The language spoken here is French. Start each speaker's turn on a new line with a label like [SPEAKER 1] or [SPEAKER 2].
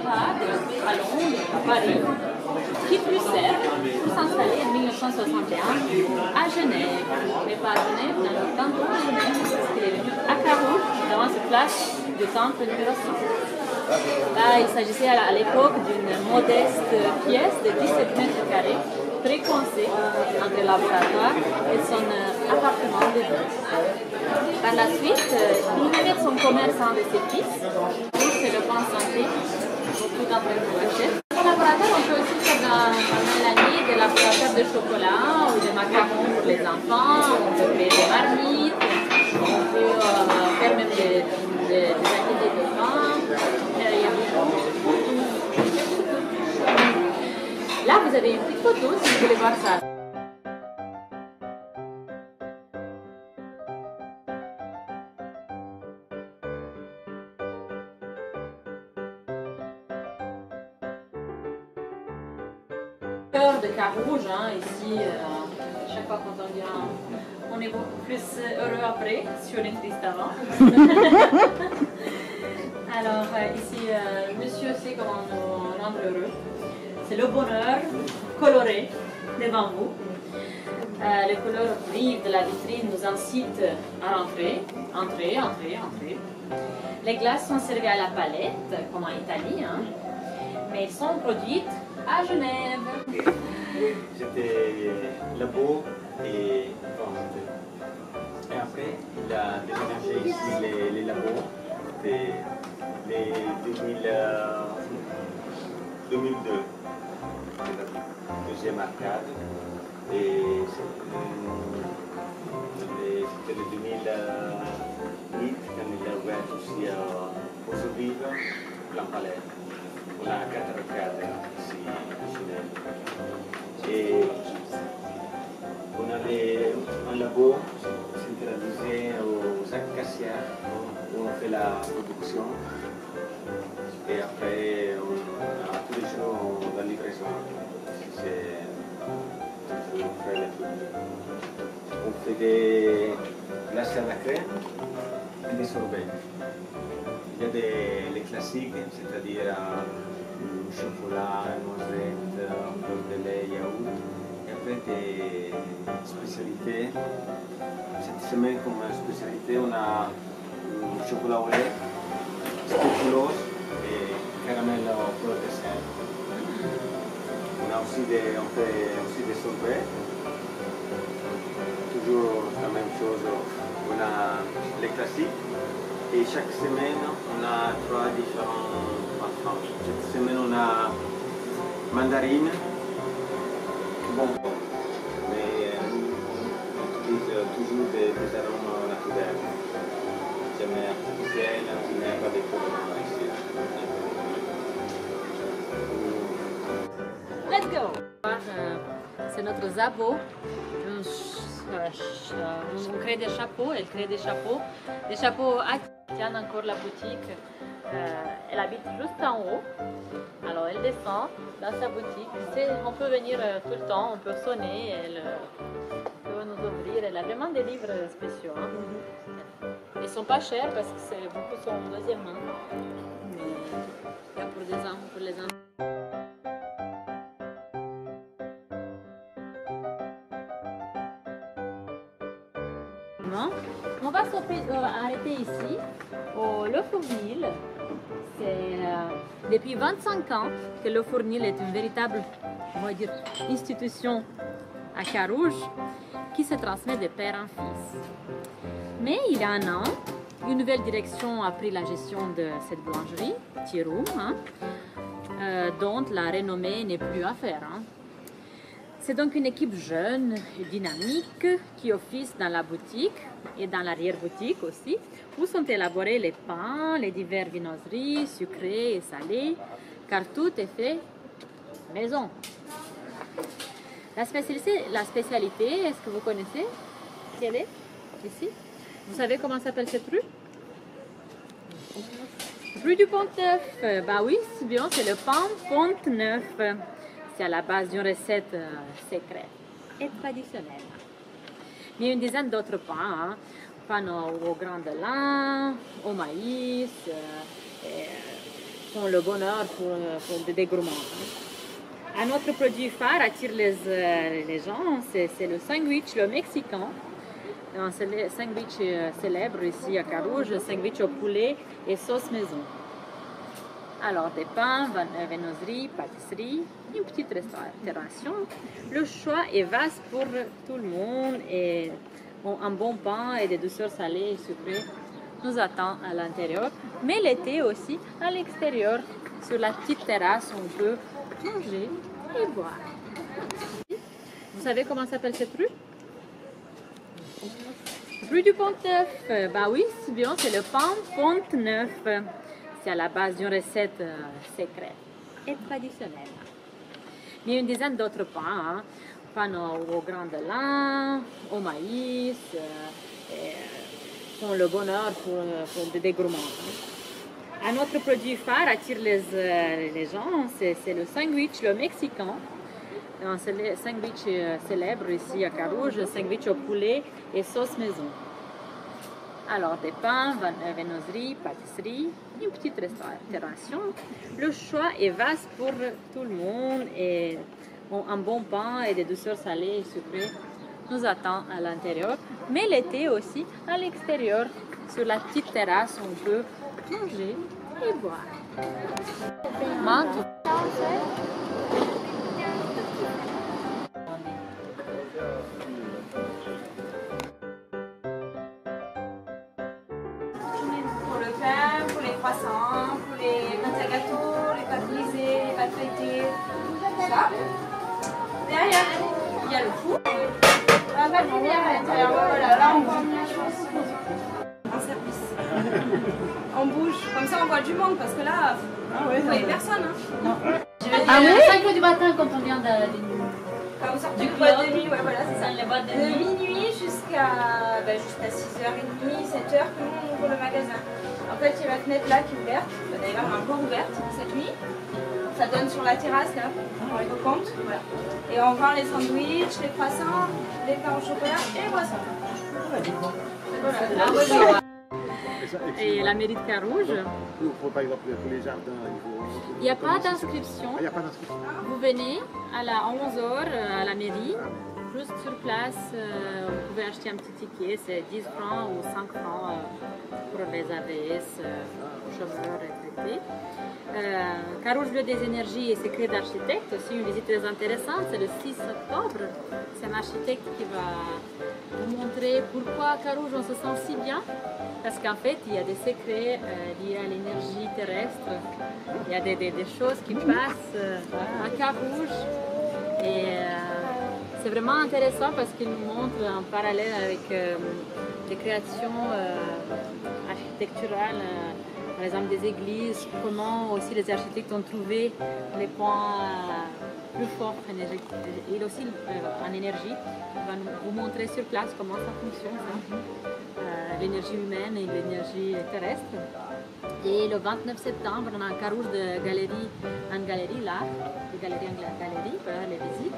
[SPEAKER 1] départ à Londres, à Paris, quitte Bruxelles pour s'installer en 1961 à Genève. Mais pas à Genève, dans d'autres Genève, parce qu'il est venu à Carouge, devant cette place du temple numéro 6. Là, il s'agissait à l'époque d'une modeste pièce de 17 mètres carrés, préconcée entre le laboratoire et son appartement de vie. Par la suite, il met mettre son commerce en de ses fils, c'est le pain santé, beaucoup d'entre vous achètent. Dans le laboratoire, on peut aussi faire dans l'année des laboratoires de chocolat ou des macarons pour les enfants, on peut créer des marmites, on peut faire même des activités de pain. Là, vous avez une petite photo si vous voulez voir ça. Cœur de Carouge, hein, ici, chaque fois qu'on vient, on est beaucoup plus heureux après si on est triste avant. Alors ici, monsieur sait comment nous rendre heureux. C'est le bonheur coloré devant vous. Les couleurs vives de la vitrine nous incitent à rentrer. Entrez. Les glaces sont servies à la palette, comme en Italie, hein, mais elles sont produites à Genève.
[SPEAKER 2] J'étais labo et vente. Et après, il a déménagé ici les labos. C'était les 2002. Deuxième arcade. Et c'était le 2008 quand il a ouvert aussi au Sovive, Plan Palais. On a 4 arcades ici à Genève. Et on avait un labo centralisé aux Acacias où on fait la production. Et après, on a tous les jours la livraison. On fait des glaces à la crème et des sorbets. Il y a les classiques, c'est-à-dire chocolat, noisette, beurre de lait, yaourt. Et après des spécialités. Cette semaine, comme spécialité, on a chocolat au lait, spéculoos et caramel au fleur de sel. On fait aussi des sorbets. Toujours la même chose. On a les classiques. Et chaque semaine, on a 3 différents parfums. Cette semaine, on a mandarine, bonbon. Mais on utilise toujours des arômes naturels. Jamais artificiels, il n'y a pas de colorants ici.
[SPEAKER 1] Let's go! C'est notre Zabo. On crée des chapeaux, elle crée des chapeaux. Des chapeaux tiennent encore la boutique. Elle habite juste en haut. Alors elle descend dans sa boutique. On peut venir tout le temps, on peut sonner, elle peut nous ouvrir. Elle a vraiment des livres spéciaux. Hein. Ils ne sont pas chers parce que beaucoup sont deuxième main. Mais pour les enfants. On va s'arrêter ici, au Le Fournil. C'est depuis 25 ans que Le Fournil est une véritable, on va dire, institution à Carouge qui se transmet de père en fils. Mais il y a un an, une nouvelle direction a pris la gestion de cette boulangerie, Thiroum, hein, dont la renommée n'est plus à faire. Hein. C'est donc une équipe jeune et dynamique qui office dans la boutique et dans l'arrière-boutique aussi, où sont élaborés les pains, les diverses viennoiseries, sucrées et salées, car tout est fait maison. La spécialité, est-ce que vous connaissez quelle est ici? Vous savez comment s'appelle cette rue? Rue du Pont-Neuf. Bah oui, c'est bien, c'est le pain Pont-Neuf. C'est à la base d'une recette secrète et traditionnelle. Mais une dizaine d'autres pains, hein. Pain au grain de lin, au maïs, font le bonheur pour des gourmands. Un autre produit phare attire les gens, c'est le sandwich, le mexicain. Un sandwich célèbre ici à Carouge, le sandwich au poulet et sauce maison. Alors, des pains, viennoiseries, pâtisseries, une petite restauration. Le choix est vaste pour tout le monde et un bon pain et des douceurs salées et sucrées nous attend à l'intérieur. Mais l'été aussi, à l'extérieur, sur la petite terrasse, on peut manger et boire. Vous savez comment s'appelle cette rue? Rue du Pont-Neuf. Bah oui, c'est bien, c'est le pain Pont-Neuf. C'est à la base d'une recette secrète et traditionnelle. Il y a une dizaine d'autres pains, pains au grain de lin, au maïs, font le bonheur pour des gourmands. Un autre produit phare attire les gens, c'est le sandwich, le mexicain. Un sandwich célèbre ici à Carouge, le sandwich au poulet et sauce maison. Alors, des pains, viennoiseries, pâtisseries, une petite restauration. Le choix est vaste pour tout le monde et un bon pain et des douceurs salées et sucrées nous attend à l'intérieur. Mais l'été aussi, à l'extérieur, sur la petite terrasse, on peut manger et boire. Manto.
[SPEAKER 3] Pour le pain, pour les croissants, pour les pâtes à gâteau, les pâtes brisées, les pâtes feuilletées, tout ça. Derrière, il y a le four. On va finir à l'intérieur. Voilà, là on bouge. En service. On bouge. Comme ça on voit du monde parce que là, vous voyez personne.
[SPEAKER 1] Ah oui? 5 heures du matin quand on vient
[SPEAKER 3] Quand vous sortez du boîte de nuit, ouais, voilà, c'est ça.
[SPEAKER 1] les boîtes de
[SPEAKER 3] De
[SPEAKER 1] nuit.
[SPEAKER 3] minuit jusqu'à 6h30, 7h, que nous on ouvre le magasin. En fait, il y a la fenêtre là qui est ouverte, d'ailleurs encore ouverte cette nuit. Ça donne sur la terrasse là, au compte. Voilà. Et on vend les sandwichs, les croissants, les pains au chocolat et les boissons. Voilà.
[SPEAKER 1] Et la mairie de Carouge,
[SPEAKER 4] Par exemple, pour les jardins,
[SPEAKER 1] il n'y a pas d'inscription.
[SPEAKER 4] il n'y a pas d'inscription.
[SPEAKER 1] Vous venez à 11h à la mairie, juste sur place, vous pouvez acheter un petit ticket, c'est 10 francs ou 5 francs pour les AVS, chômeurs retraités. Carouge Bleu des énergies et secrets d'architecte, aussi une visite très intéressante, c'est le 6 octobre. C'est un architecte qui va vous montrer pourquoi Carouge on se sent si bien. Parce qu'en fait, il y a des secrets liés à l'énergie terrestre. Il y a des choses qui passent à Carouge. Et c'est vraiment intéressant parce qu'il nous montre en parallèle avec des créations architecturales, par exemple des églises, comment aussi les architectes ont trouvé les points plus forts en énergie. Il aussi en énergie, il va vous montrer sur place comment ça fonctionne. L'énergie humaine et l'énergie terrestre. Et le 29 septembre, on a un Carouge de galerie en galerie là, de galerie en galerie, voilà les visites.